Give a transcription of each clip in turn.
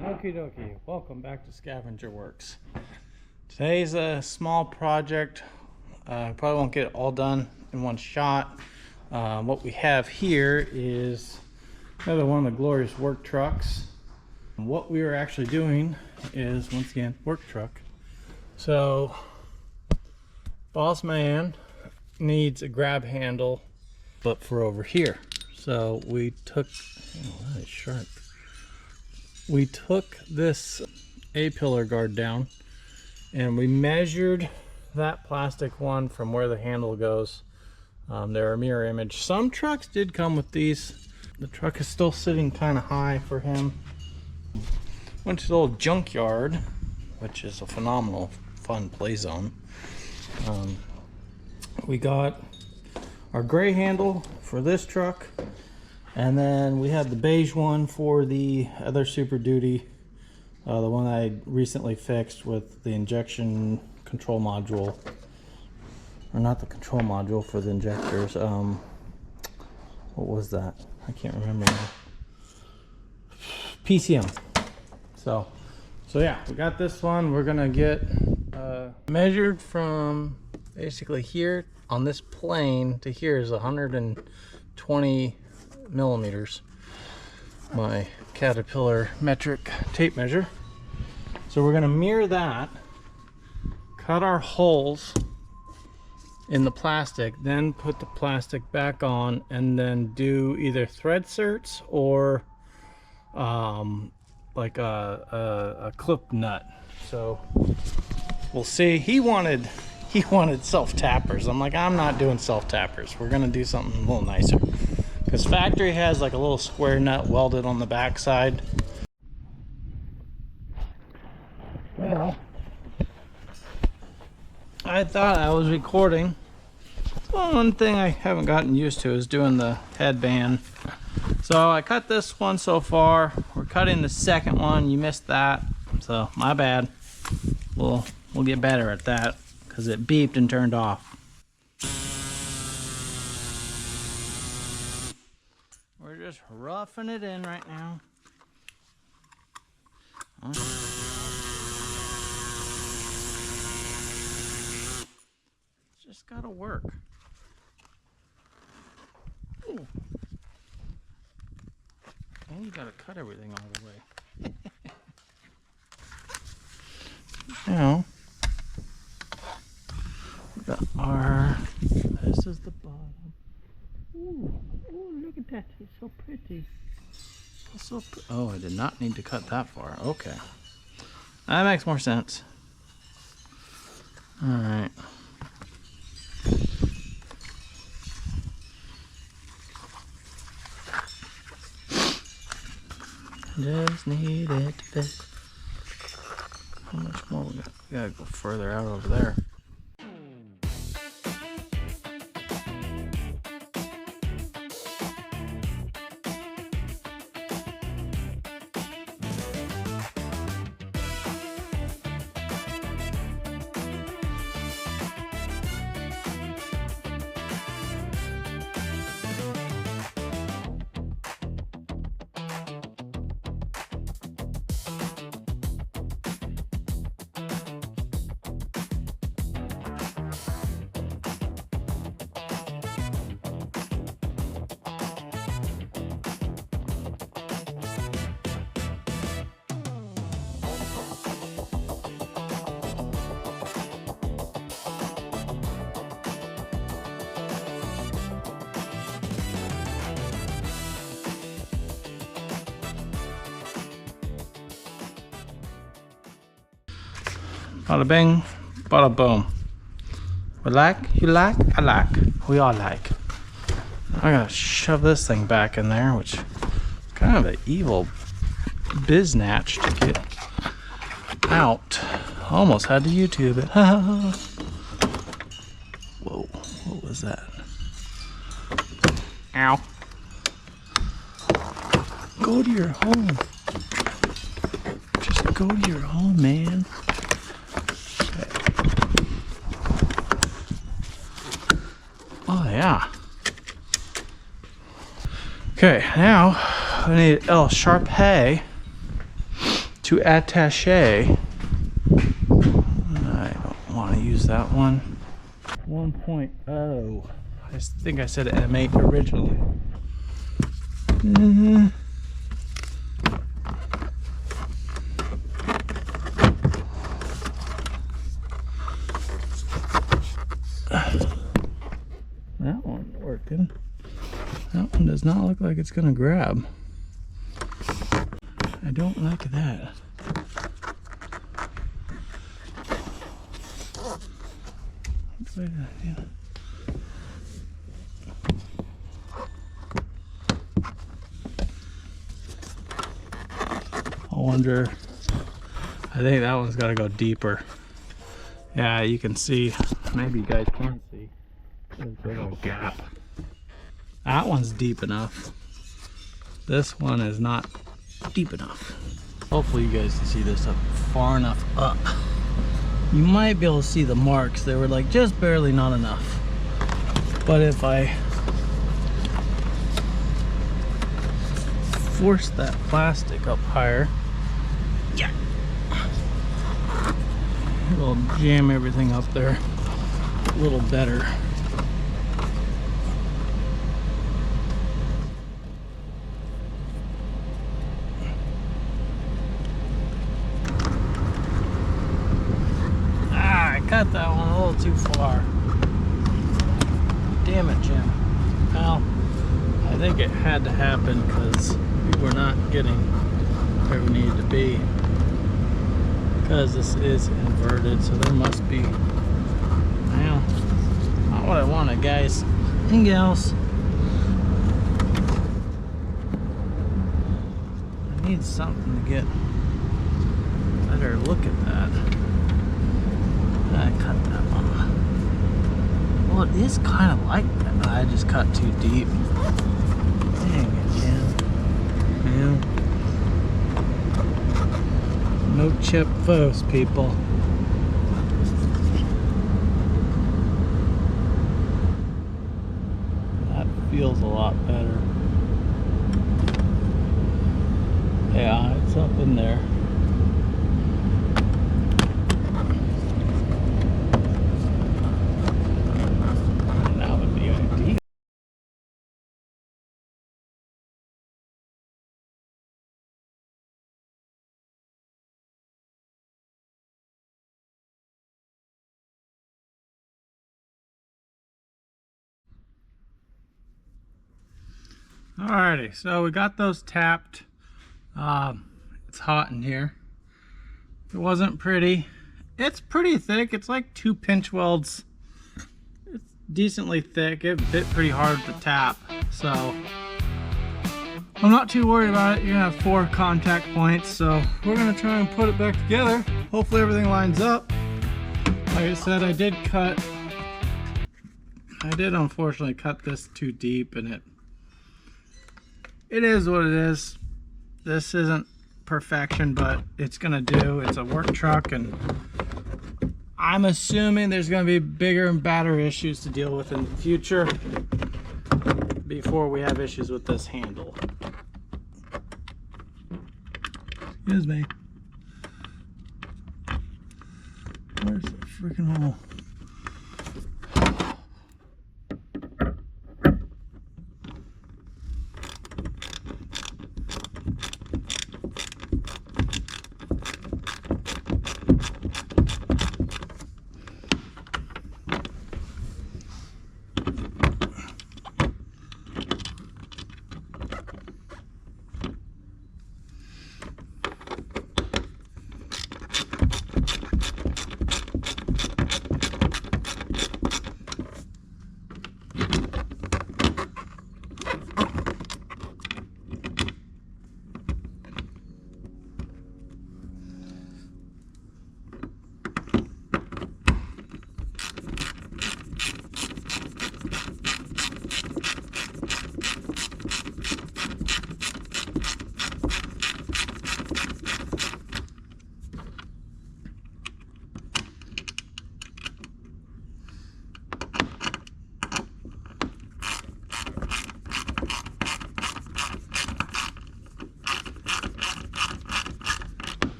Okie dokie, welcome back to Scavenger Works. Today's a small project. Probably won't get it all done in one shot. What we have here is another one of the glorious work trucks. What we are actually doing is, once again, work truck. So, bossman needs a grab handle, but for over here. So we took, oh, that is sharp. We took this A-pillar guard down and we measured that plastic one from where the handle goes. They're a mirror image. Some trucks did come with these. The truck is still sitting kind of high for him. Went to the old junkyard, which is a phenomenal fun play zone. We got our gray handle for this truck, and then we had the beige one for the other Super Duty, the one I recently fixed with the injection control module, or not the control module for the injectors. What was that? I can't remember now. PCM. So yeah, we got this one. We're gonna get measured from basically here on this plane to here is 120 millimeters. My Caterpillar metric tape measure. So we're gonna mirror that, cut our holes in the plastic, then put the plastic back on, and then do either thread certs or like a clip nut. So we'll see. He wanted self tappers. I'm like, I'm not doing self tappers. We're gonna do something a little nicer, because factory has like a little square nut welded on the back side. Well, I thought I was recording. Well, one thing I haven't gotten used to is doing the headband. So I cut this one so far. We're cutting the second one. You missed that, so my bad. We'll get better at that, because it beeped and turned off. We're just roughing it in right now. It's just gotta work. Ooh. And you gotta cut everything all the way. Now, we got our, this is the bottom. Ooh, look at that, it's so pretty. It's so oh, I did not need to cut that far. Okay. That makes more sense. Alright. Just need it to fit. How much more we got? We gotta go further out over there. Bada bing, bada boom. We like, you like, I like, we all like. I gotta shove this thing back in there, which is kind of an evil biznatch to get out. Almost had to YouTube it. Whoa, what was that? Ow. Go to your home. Just go to your home, man. Oh yeah. Okay, now I need L Sharpay to attache. I don't want to use that one. 1.0. I think I said M8 originally. That one's working. That one does not look like it's gonna grab. I don't like that. Yeah. I wonder, I think that one's got to go deeper. Yeah, you can see, maybe you guys can see, there's a big old gap. That one's deep enough. This one is not deep enough. Hopefully you guys can see this up far enough up. You might be able to see the marks. They were like just barely not enough. But if I force that plastic up higher, yeah, it'll jam everything up there a little better. Cut that one a little too far. Damn it, Jim. Well, I think it had to happen because we were not getting where we needed to be. Because this is inverted, so there must be, well, not what I wanted, guys and gals. I need something to get a better look at that. I cut that one. Well, it is kind of like that. I just cut too deep. Dang it, man. No chip foes, people. That feels a lot better. Yeah, it's up in there. Alrighty, so we got those tapped. It's hot in here. It wasn't pretty. It's pretty thick. It's like 2 pinch welds. It's decently thick. It bit pretty hard to tap, so I'm not too worried about it. You're gonna have 4 contact points, so we're gonna try and put it back together. Hopefully everything lines up. Like I said, I did unfortunately cut this too deep, and it is what it is. This isn't perfection, but it's gonna do. It's a work truck, and I'm assuming there's gonna be bigger and badder issues to deal with in the future before we have issues with this handle. Excuse me. Where's the freaking hole?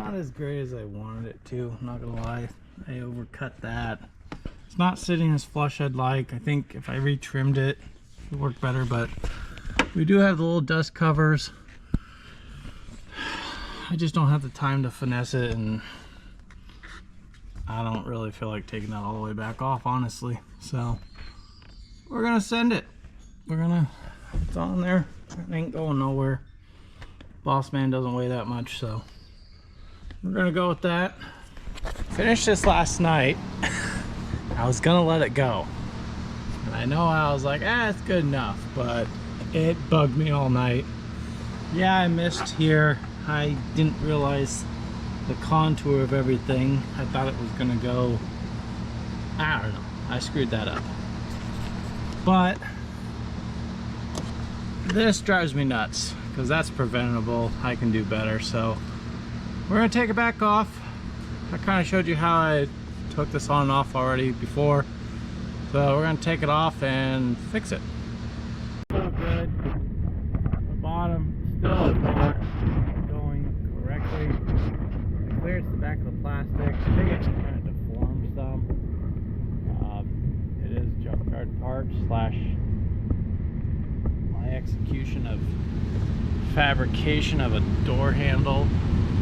not as great as I wanted it to, I'm not gonna lie. I overcut that. It's not sitting as flush I'd like. I think if I retrimmed it, it would work better, but we do have the little dust covers. I just don't have the time to finesse it, and I don't really feel like taking that all the way back off, honestly. So we're gonna send it. It's on there. It ain't going nowhere. Bossman doesn't weigh that much, so we're gonna go with that. Finished this last night. I was gonna let it go, and I know I was like, it's good enough, but it bugged me all night. Yeah, I missed here. I didn't realize the contour of everything. I thought it was gonna go, I don't know, I screwed that up. But this drives me nuts, because that's preventable. I can do better. So we're gonna take it back off. I kind of showed you how I took this on and off already before, so we're gonna take it off and fix it. So good. The bottom still is not going correctly. It clears the back of the plastic. I think it's kind of deformed some. It is junkyard parts slash my execution of fabrication of a door handle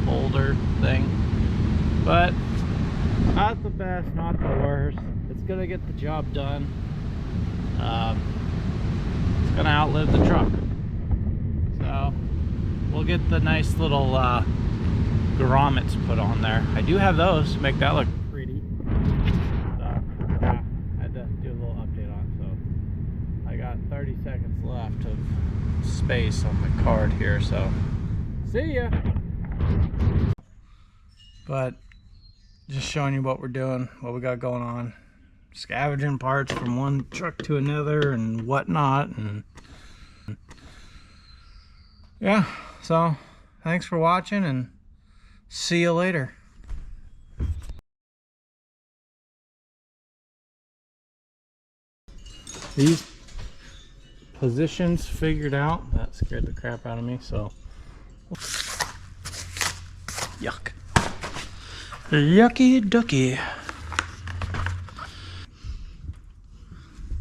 holder thing, but not the best, not the worst. It's gonna get the job done. It's gonna outlive the truck, so we'll get the nice little grommets put on there. I do have those to make that look pretty. So yeah, I had to do a little update on it. So I got 30 seconds left of space on my card here, so see ya. But just showing you what we're doing, what we got going on, scavenging parts from one truck to another and whatnot, and yeah, so thanks for watching and see you later. These positions figured out, that scared the crap out of me, so yuck. Yucky ducky.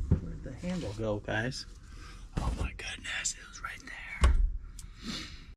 Where'd the handle go, guys?